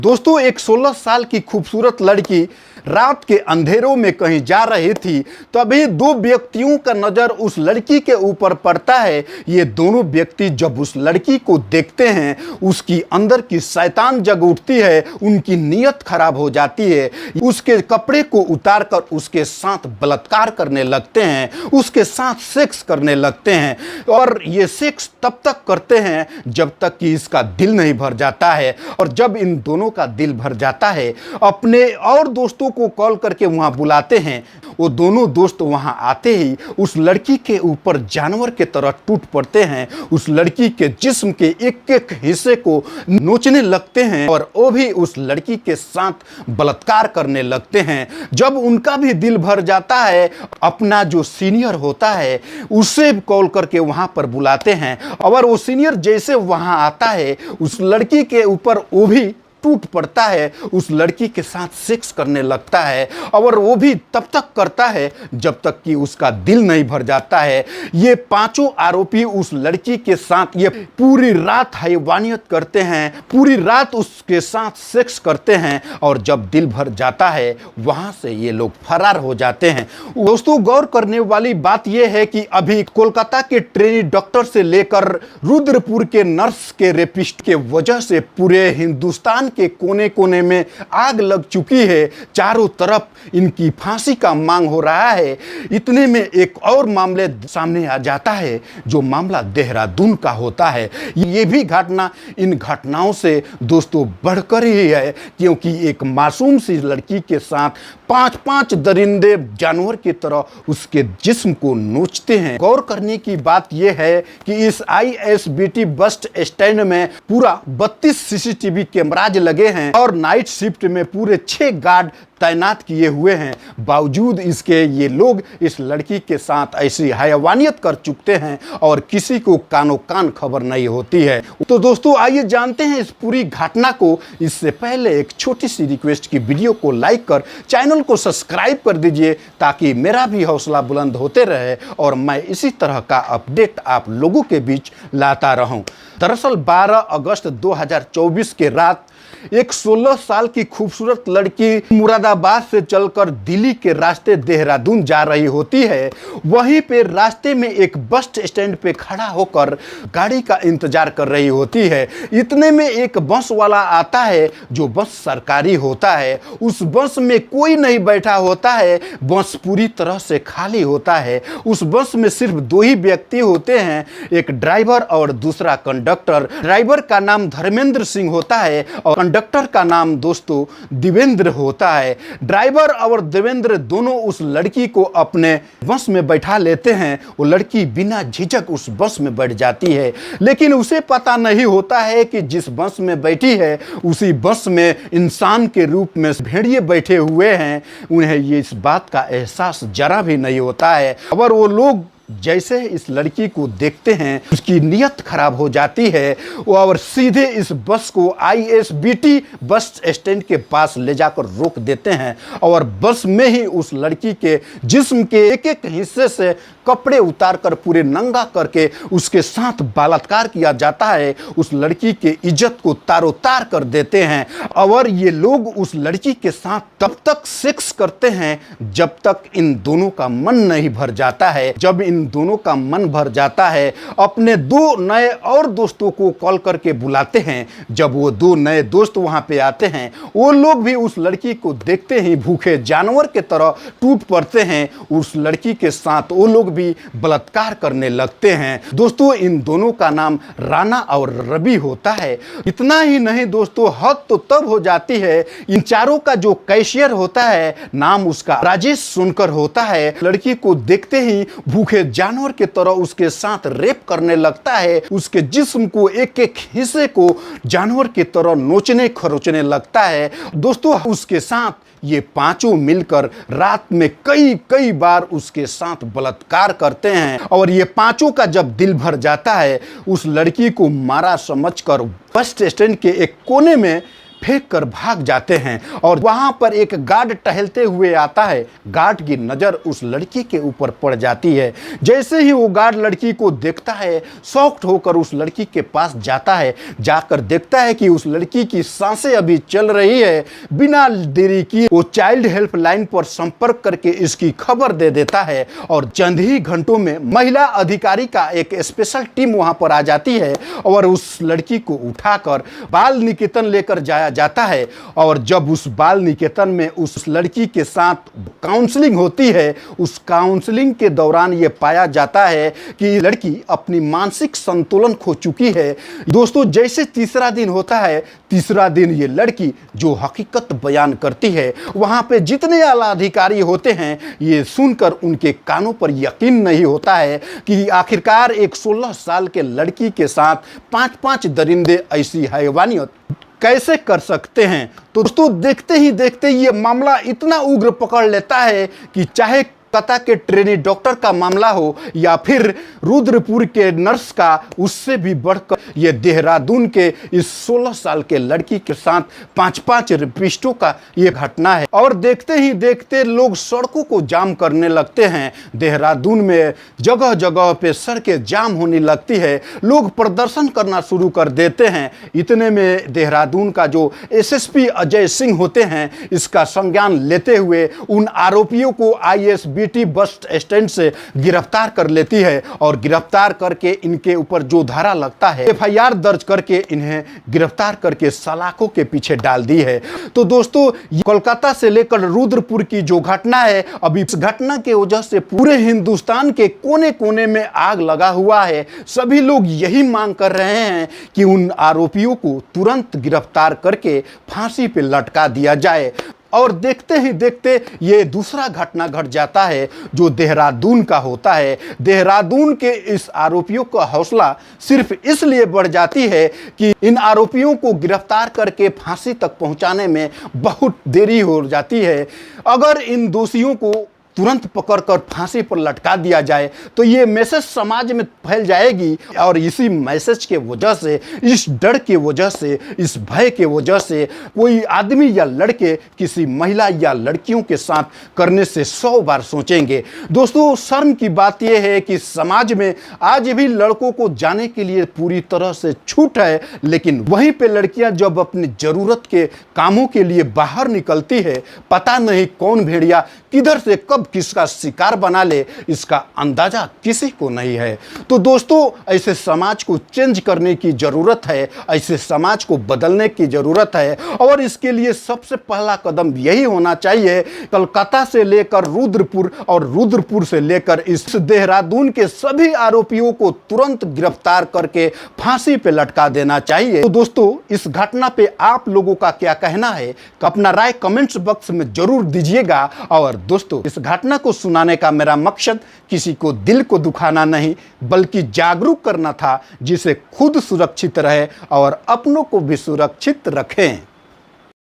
दोस्तों, एक 16 साल की खूबसूरत लड़की रात के अंधेरों में कहीं जा रही थी। तभी दो व्यक्तियों का नजर उस लड़की के ऊपर पड़ता है। ये दोनों व्यक्ति जब उस लड़की को देखते हैं, उसकी अंदर की शैतान जग उठती है, उनकी नीयत खराब हो जाती है। उसके कपड़े को उतारकर उसके साथ बलात्कार करने लगते हैं, उसके साथ सेक्स करने लगते हैं। और ये सेक्स तब तक करते हैं जब तक कि इसका दिल नहीं भर जाता है। और जब इन दोनों का दिल भर जाता है, अपने और दोस्तों को कॉल करके वहां बुलाते हैं। वो दोनों दोस्त वहां आते ही उस लड़की के ऊपर जानवर के तरह टूट पड़ते हैं। उस लड़की के जिस्म के एक एक हिस्से को नोचने लगते हैं और वो भी उस लड़की के साथ बलात्कार करने लगते हैं। जब उनका भी दिल भर जाता है, अपना जो सीनियर होता है उसे कॉल करके वहां पर बुलाते हैं। और वो सीनियर जैसे वहां आता है, उस लड़की के ऊपर वो भी टूट पड़ता है, उस लड़की के साथ सेक्स करने लगता है। और वो भी तब तक करता है जब तक कि उसका दिल नहीं भर जाता है। ये पांचों आरोपी उस लड़की के साथ ये पूरी रात हैवानियत करते हैं, पूरी रात उसके साथ सेक्स करते हैं। और जब दिल भर जाता है, वहां से ये लोग फरार हो जाते हैं। दोस्तों, गौर करने वाली बात यह है कि अभी कोलकाता के ट्रेनी डॉक्टर से लेकर रुद्रपुर के नर्स के रेपिस्ट के वजह से पूरे हिंदुस्तान के कोने कोने में आग लग चुकी है। चारों तरफ इनकी फांसी का मांग हो रहा है। इतने में एक और मामले सामने आ जाता है, जो मामला देहरादून का होता है। ये भी घटना इन घटनाओं से दोस्तों बढ़कर ही है, क्योंकि एक मासूम सी लड़की के साथ पांच दरिंदे जानवर की तरह उसके जिस्म को नोचते हैं। गौर करने की बात यह है कि इस ISBT बस स्टैंड में पूरा 32 CCTV कैमराज लगे हैं और नाइट शिफ्ट में पूरे 6 गार्ड तैनात किए हुए हैं। बावजूद इसके ये लोग इस लड़की के साथ ऐसी हैवानियत कर चुके हैं और किसी को कानो कान खबर नहीं होती है। तो दोस्तों, आइए जानते हैं इस पूरी घटना को। इससे पहले एक छोटी सी रिक्वेस्ट की वीडियो को लाइक कर चैनल को सब्सक्राइब कर दीजिए, ताकि मेरा भी हौसला बुलंद होते रहे और मैं इसी तरह का अपडेट आप लोगों के बीच लाता रहूं। दरअसल 12 अगस्त 2024 के रात एक 16 साल की खूबसूरत लड़की मुरादाबाद से चलकर दिल्ली के रास्ते देहरादून जा रही होती है। वहीं पे रास्ते में एक बस स्टैंड पे खड़ा होकर गाड़ी का इंतजार कर रही होती है। इतने में एक बस वाला आता है, जो बस सरकारी होता है। उस बस में कोई नहीं बैठा होता है, बस पूरी तरह से खाली होता है। उस बस में सिर्फ 2 ही व्यक्ति होते हैं, एक ड्राइवर और दूसरा कंडक्टर। ड्राइवर का नाम धर्मेंद्र सिंह होता है और कंडक्टर का नाम दोस्तों देवेंद्र होता है। ड्राइवर और देवेंद्र दोनों उस लड़की को अपने बस में बैठा लेते हैं। वो लड़की बिना झिझक उस बस में बैठ जाती है, लेकिन उसे पता नहीं होता है कि जिस बस में बैठी है उसी बस में इंसान के रूप में भेड़िए बैठे हुए हैं। उन्हें ये इस बात का एहसास जरा भी नहीं होता है। और वो लोग जैसे इस लड़की को देखते हैं, उसकी नीयत खराब हो जाती है और सीधे इस बस को ISBT बस स्टैंड के पास ले जाकर रोक देते हैं। और बस में ही उस लड़की के जिस्म के एक एक हिस्से से कपड़े उतारकर पूरे नंगा करके उसके साथ बलात्कार किया जाता है। उस लड़की के इज्जत को तारोतार कर देते हैं। और ये लोग उस लड़की के साथ तब तक सेक्स करते हैं जब तक इन दोनों का मन नहीं भर जाता है। जब इन दोनों का मन भर जाता है, अपने 2 नए और दोस्तों को कॉल करके बुलाते हैं। जब वो 2 नए दोस्त वहां पे आते हैं, वो लोग भी उस लड़की को देखते ही भूखे जानवर के तरह टूट पड़ते हैं। उस लड़की के साथ वो लोग भी बलात्कार करने लगते हैं। दोस्तों, इन दोनों का नाम राणा और रवि होता है। इतना ही नहीं दोस्तों, हद तो तब हो जाती है, इन चारों का जो कैशियर होता है, नाम उसका राजेश सोनकर होता है। लड़की को देखते ही भूखे जानवर के तरह उसके साथ रेप करने लगता है। उसके जिस्म को एक एक हिस्से को जानवर की तरह नोचने खरोचने लगता है। दोस्तों, उसके साथ ये पांचों मिलकर रात में कई बार उसके साथ बलात्कार करते हैं। और ये पांचों का जब दिल भर जाता है, उस लड़की को मारा समझकर बस स्टैंड के एक कोने में फेंक कर भाग जाते हैं और वहां पर एक गार्ड टहलते हुए आता है। गार्ड की नजर उस लड़की के ऊपर पड़ जाती है। जैसे ही वो गार्ड लड़की को देखता है, शॉक्ड होकर उस लड़की के पास जाता है। जाकर देखता है कि उस लड़की की सांसें अभी चल रही है। बिना देरी किए वो चाइल्ड हेल्पलाइन पर संपर्क करके इसकी खबर दे देता है और चंद ही घंटों में महिला अधिकारी का एक स्पेशल टीम वहां पर आ जाती है और उस लड़की को उठाकर बाल निकेतन लेकर जाया जाता है। और जब उस बाल निकेतन में उस लड़की के साथ काउंसलिंग होती है, उस काउंसलिंग के दौरान यह पाया जाता है कि लड़की अपनी मानसिक संतुलन खो चुकी है। दोस्तों, जैसे तीसरा दिन होता है, तीसरा दिन ये लड़की जो हकीकत बयान करती है, वहां पे जितने आला अधिकारी होते हैं ये सुनकर उनके कानों पर यकीन नहीं होता है कि आखिरकार एक 16 साल के लड़की के साथ 5-5 दरिंदे ऐसी हैवानियत कैसे कर सकते हैं। तो दोस्तों, देखते ही देखते ये मामला इतना उग्र पकड़ लेता है कि चाहे कलकत्ता के ट्रेनी डॉक्टर का मामला हो या फिर रुद्रपुर के नर्स का, उससे भी बढ़कर ये देहरादून के इस 16 साल के लड़की के साथ 5-5 रेपिस्टों का ये घटना है। और देखते ही देखते लोग सड़कों को जाम करने लगते हैं। देहरादून में जगह जगह पे सड़कें जाम होने लगती है, लोग प्रदर्शन करना शुरू कर देते हैं। इतने में देहरादून का जो एसएसपी अजय सिंह होते हैं, इसका संज्ञान लेते हुए उन आरोपियों को आईएसबीटी बस स्टैंड से गिरफ्तार कर लेती है और गिरफ्तार करके इनके ऊपर जो धारा लगता है एफआईआर दर्ज करके इन्हें गिरफ्तार करके सलाखों के पीछे डाल दी है। तो दोस्तों, कोलकाता से लेकर रुद्रपुर की जो घटना है, अभी इस घटना के वजह से पूरे हिंदुस्तान के कोने कोने में आग लगा हुआ है। सभी लोग यही मांग कर रहे हैं कि उन आरोपियों को तुरंत गिरफ्तार करके फांसी पे लटका दिया जाए। और देखते ही देखते ये दूसरा घटना घट जाता है जो देहरादून का होता है। देहरादून के इस आरोपियों का हौसला सिर्फ इसलिए बढ़ जाती है कि इन आरोपियों को गिरफ्तार करके फांसी तक पहुंचाने में बहुत देरी हो जाती है। अगर इन दोषियों को तुरंत पकड़कर फांसी पर लटका दिया जाए तो ये मैसेज समाज में फैल जाएगी और इसी मैसेज के वजह से, इस डर के वजह से, इस भय के वजह से कोई आदमी या लड़के किसी महिला या लड़कियों के साथ करने से 100 बार सोचेंगे। दोस्तों, शर्म की बात यह है कि समाज में आज भी लड़कों को जाने के लिए पूरी तरह से छूट है, लेकिन वहीं पे लड़कियां जब अपनी जरूरत के कामों के लिए बाहर निकलती है, पता नहीं कौन भेड़िया किधर से कब किसका शिकार बना ले, इसका अंदाजा किसी को नहीं है। तो दोस्तों, ऐसे समाज को चेंज करने की जरूरत है, ऐसे समाज को बदलने की जरूरत है और इसके लिए सबसे पहला कदम यही होना चाहिए, कलकत्ता से लेकर रुद्रपुर और रुद्रपुर से लेकर इस देहरादून के सभी आरोपियों को तुरंत गिरफ्तार करके फांसी पे लटका देना चाहिए। तो दोस्तों, इस घटना पे आप लोगों का क्या कहना है, अपना राय कमेंट्स बॉक्स में जरूर दीजिएगा। और दोस्तों, इस घटना को सुनाने का मेरा मकसद किसी को दिल को दुखाना नहीं, बल्कि जागरूक करना था, जिसे खुद सुरक्षित रहे और अपनों को भी सुरक्षित रखें।